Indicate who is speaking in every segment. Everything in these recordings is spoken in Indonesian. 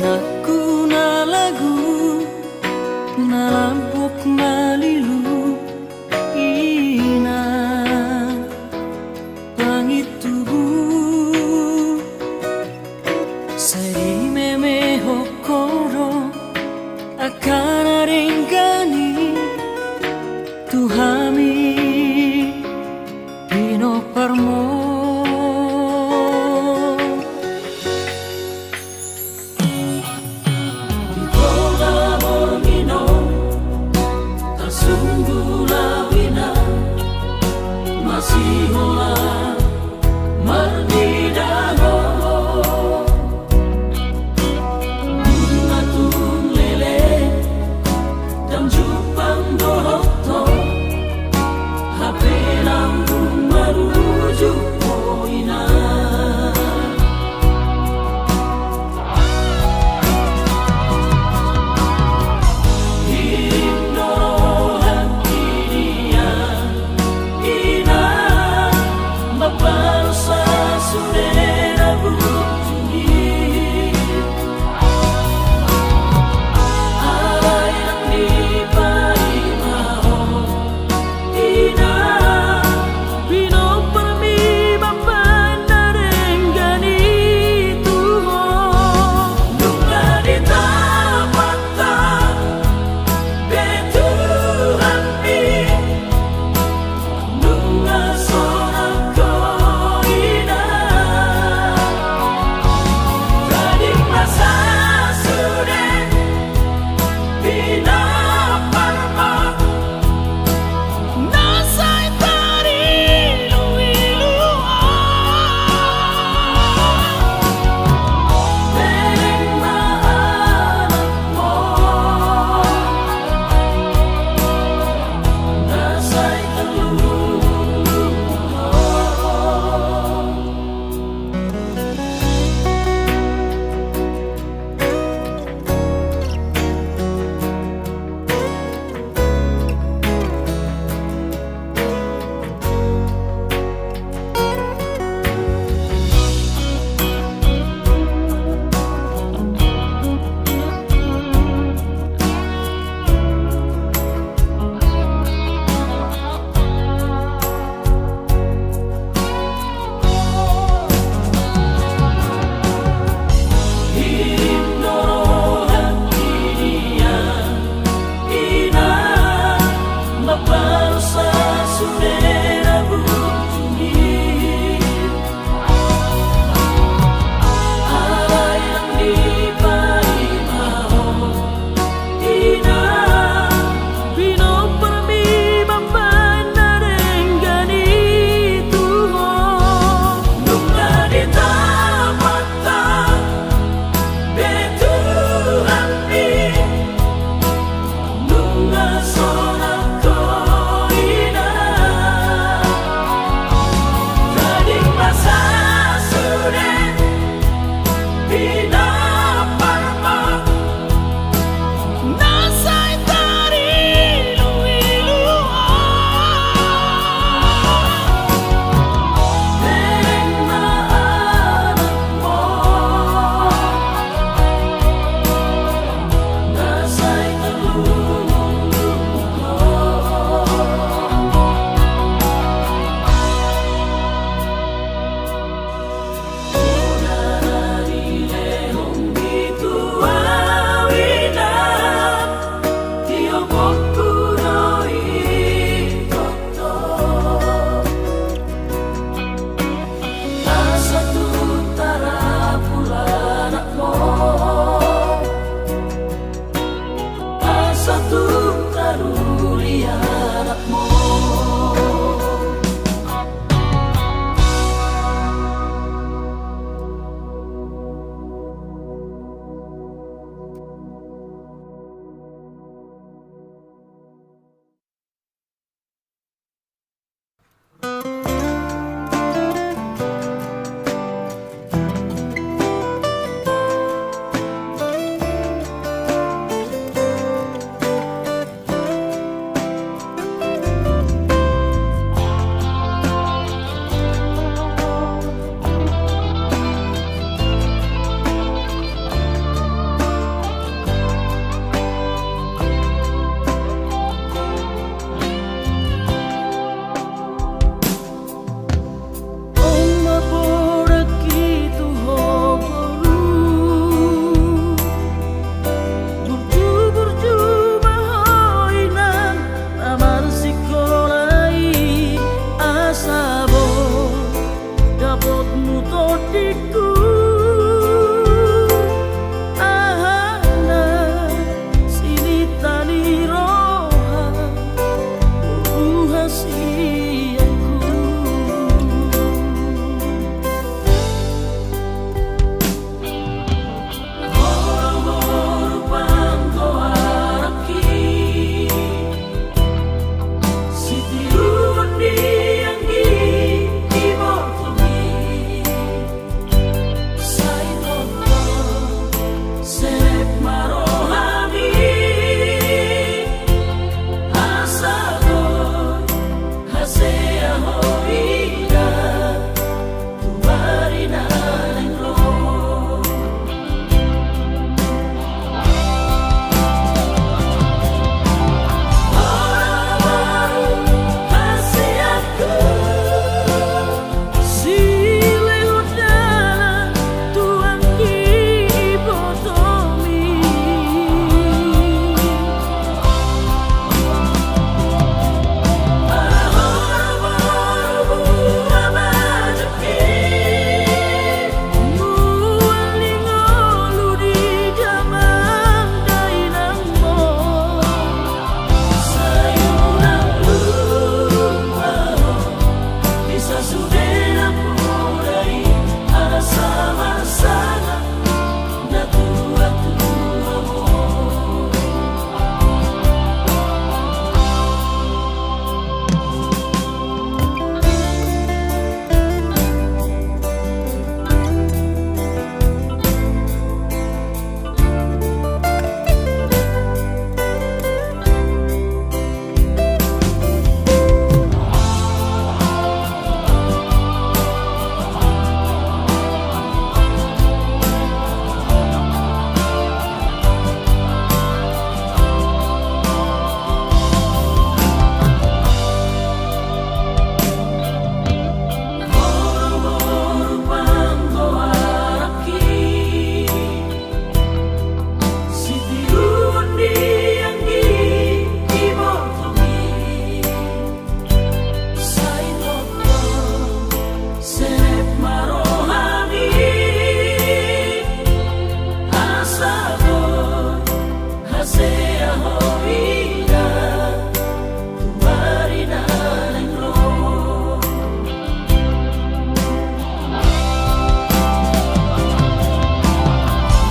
Speaker 1: Inaku na lagu na lampok malilu ina pangit tubuh sari meme hokoro akan arenggani tuhami pino parmo. Sungguh lawina masih hola marnidaho bunga tung lele dan jupang dohoto HP lambung merujuk poina. todiku ahana sini tani roha buhasiaku horo-horo pangko araki siti undi anggi ibotomi sai toto sep marohami asado hasea hoida tubarina lengro hasiaku sile hodana tuanggi ibotomi horo-horo abajaki mualingolu di jamang dainangmo sayurang lupaho bisa sudena purai asa masana na tua-tuamo horo-horo pangko araki siti undi anggi ibotomi sai toto sep marohami asado hasea hoida tubarina lengro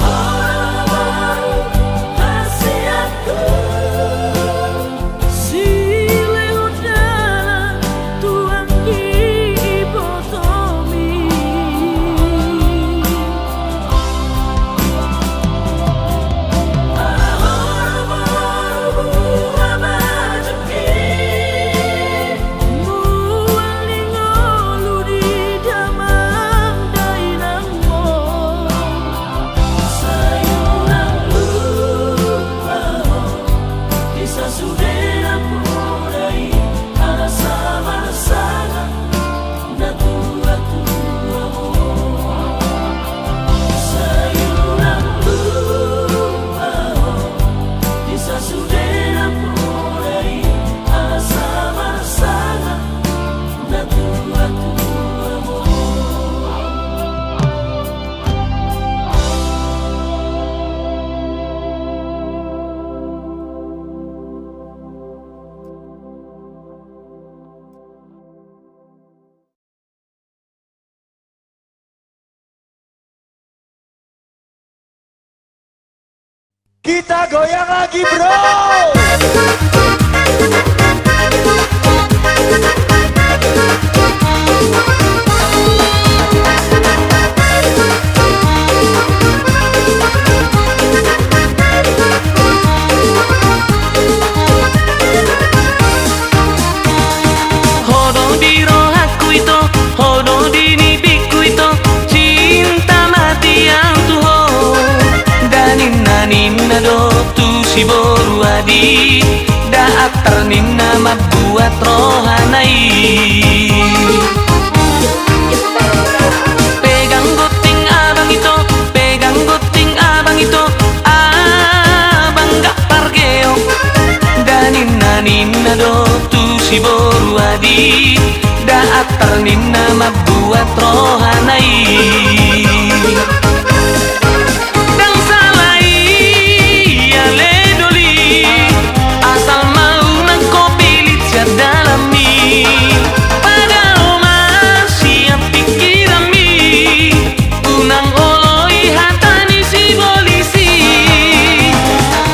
Speaker 1: horo-horo hasiaku sile hodana tuanggi ibotomi horo-horo abajaki mualingolu di jamang dainangmo sayurang lupaho bisa sudena purai asa masana na tua-tuamo sayurang lupaho bisa sudena purai asa masana na tua-tuamo.
Speaker 2: Kita goyang lagi bro.
Speaker 1: Hodo di rohaku itu, hodo di mimpiku itu, cinta mati yang tuho. Daninna ninna do tu si boru adi, daat terninna membuat rohanai. Pegang gunting abang itu, pegang gunting abang itu, abang gak pargeo. Daninna ninna do si boru adi, daat terninna membuat rohanai. hanai dang salai ale doli asal mau nang kopi lihat dalami pada oma siap pikirami unang oloi hatani si polisi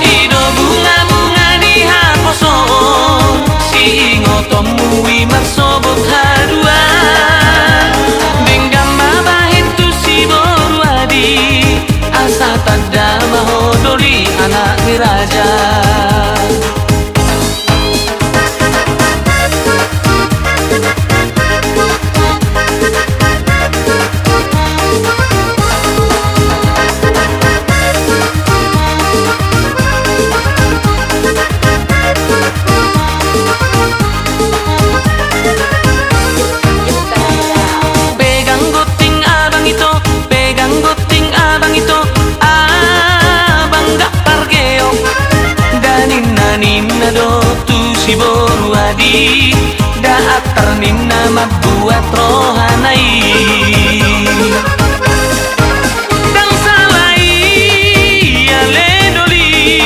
Speaker 1: ido bunga-bunga di haposo si ngotomui marsobot hadua benggam mabahin tu si boru adi asa tanda mahodori anak raja. Si boru adi daatar ninna mabuat rohanai dang salai ale doli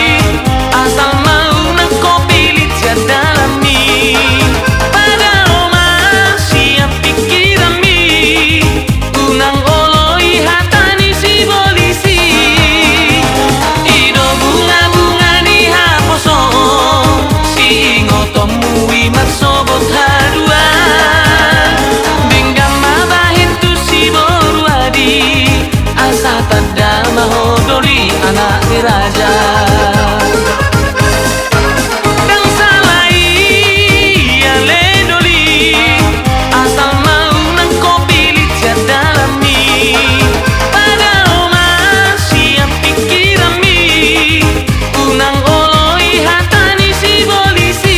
Speaker 1: asal mau nang kopi lihat dalami pada oma siap pikirami unang oloi hatani si polisi ido bunga-bunga di haposo tomui marsobot hadua benggam mabahin tu si boru adi asa tanda mahodori anak raja dang salai ale doli asal mau nang kopi lihat dalami pada oma siap pikirami unang oloi hatani si polisi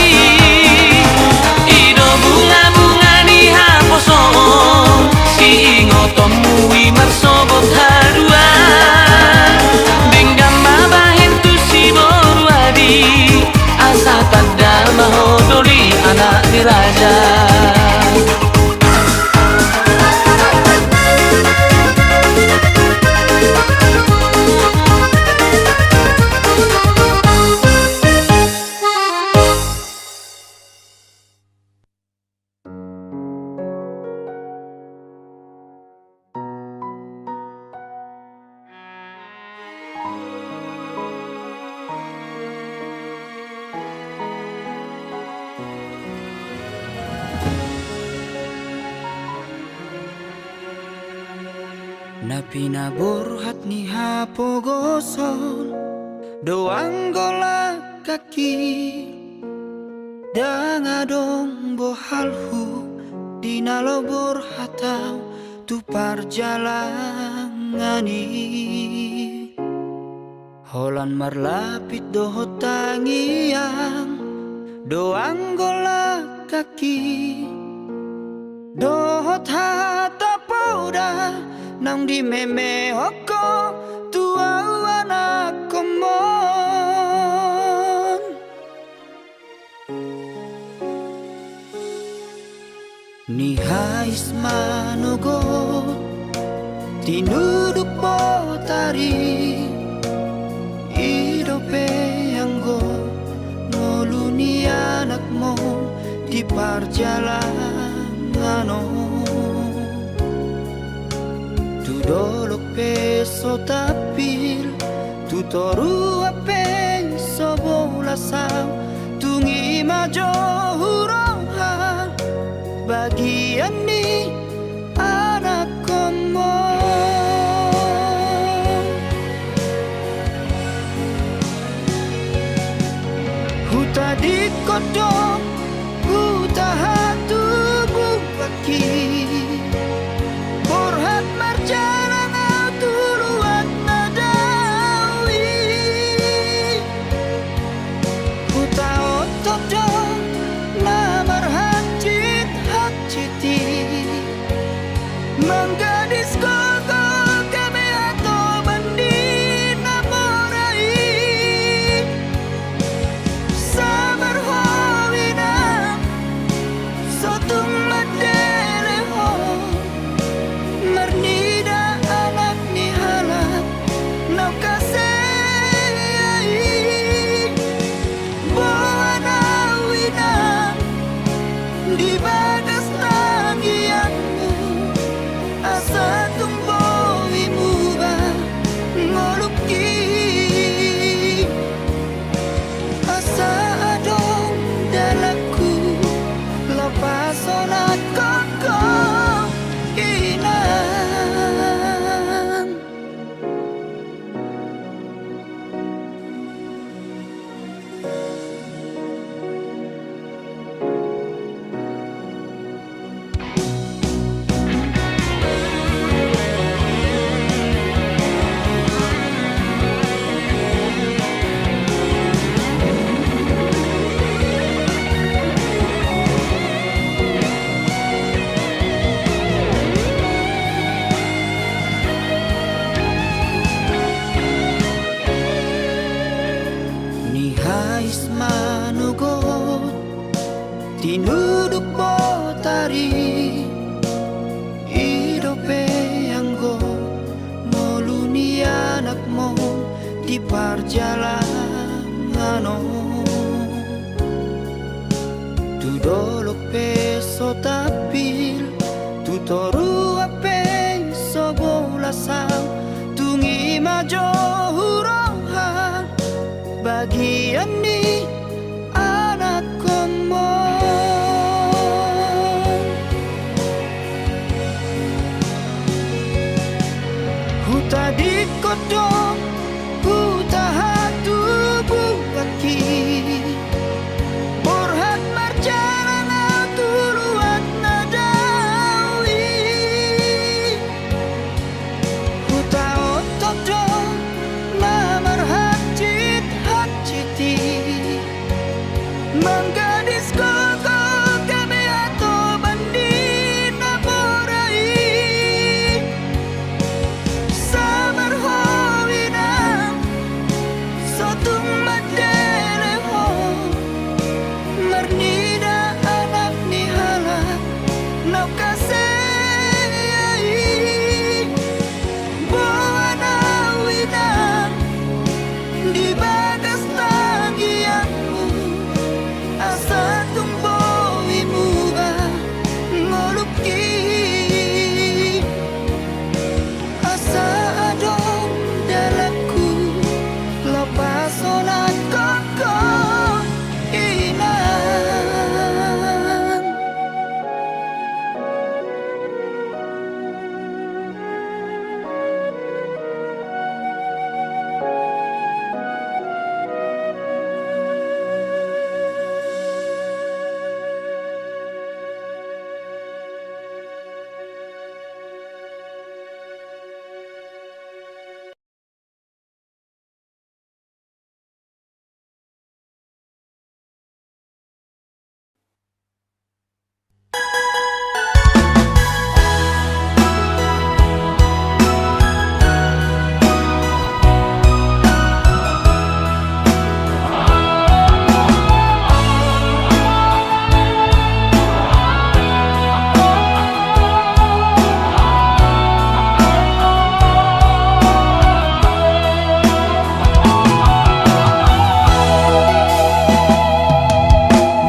Speaker 1: si ngotomui marsobot hadua benggam mabahin tu si boru adi asa tanda mahodori anak raja.
Speaker 3: Na pinaburhat ni hapogoson doang gola kaki dangadong bohalhu dinalobor hatau tu parjalangani holan marlapit dohot tangiang doang gola kaki dohot hata pauda nang di meme hoko tua anak komon ni hais manugo tinuduk potari idope anggo ngoluni anakmu di perjalanan dolok peso tapil tu toru apen sobola sang tungi majo hurohan bagian ni anak komo huta di kodok huta hatu bubaki borhat marjalan tuluan nadawi huta otodo namar hacit haciti menggadis gogol kami atau bandi namorai sabar hawina sotung madeleho marni di perjalanan. Tu dolo peso tapil, tu toru peso bolasang, tungi majo hurohan, bagian ni anak komo. Huta di kodong, huta hatu bukaki, borhat marjalan tuluat nadawi. Huta otot dong, namar hajit hajiti, manggadis koko kami atau bandi namorai. Samar howina sotung madele ho, marnida anak ni hala nau kaseyai. Bawana wina di bagas tagianmu, asa tumbowi muga ngoluki, asa adong dalamku lepas olat koko inan.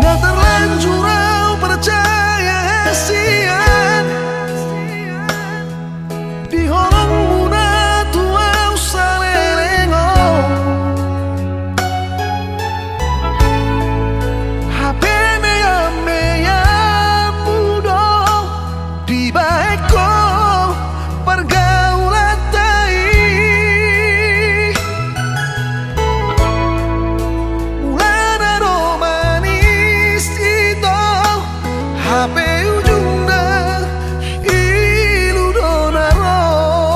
Speaker 4: Na terlanjur au percaya hesian di horong muda tua usalengo HP meya mudo di baeko pergaulan tai mulana romanis itu HP ujungna ilu donaro.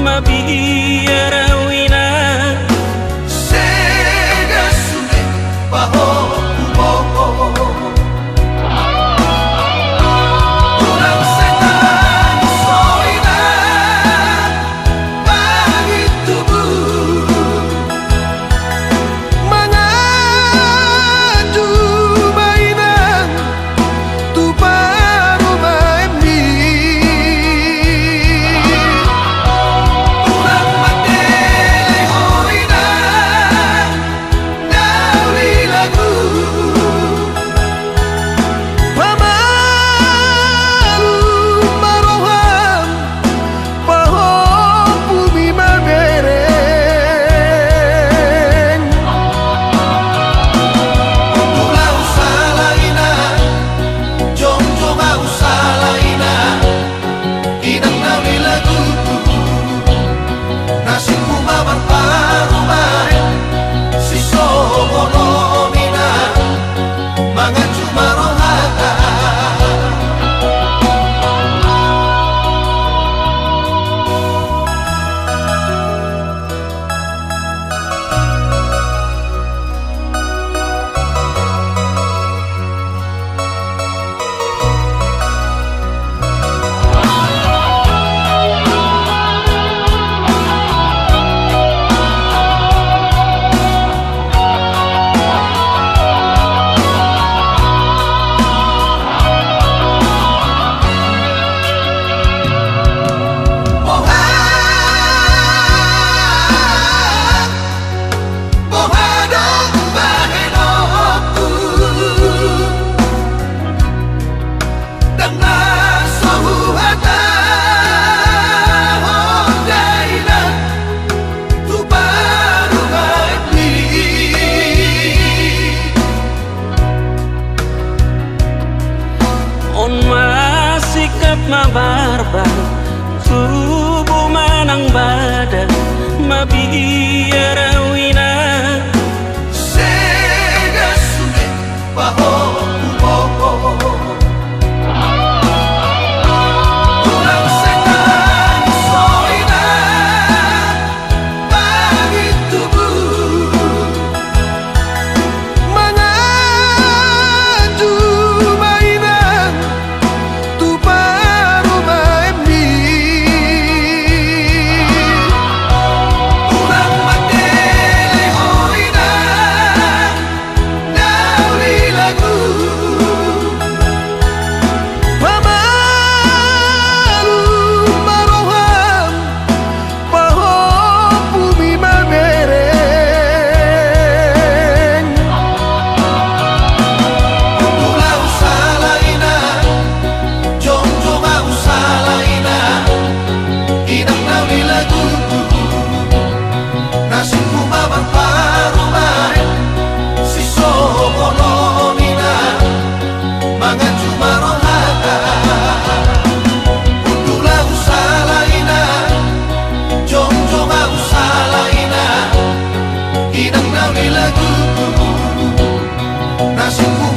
Speaker 1: mabiyarawina
Speaker 4: Sega sude baho kuboho Kurang setan soina bagi tubuh Mengadu mainan tu baru maemi Kurang mandele hoina dari lagu Pamalu maroham Paho bumi mabereng Pulau salaina Jong-jong au salaina Inang nawi lagu Nasib kumamar parumai Si sobono mina Mangan cuma rohaka
Speaker 1: on masikap mabarbang subuh manang badan mabiyarawina
Speaker 4: Sega sude baho kuboho Kurang setan soina bagi tubuh Mengadu mainan tu baru maemi Kurang mandele hoina dari lagu Pamalu maroham Paho bumi mabereng Pulau salaina Jong-jong au salaina Inang nawi lagu Nasib kumamar parumai Si sobono mina Mangan cuma rohaka Pulau salaina Jong-jong au salaina Inang nawi lagu Nasib kumamar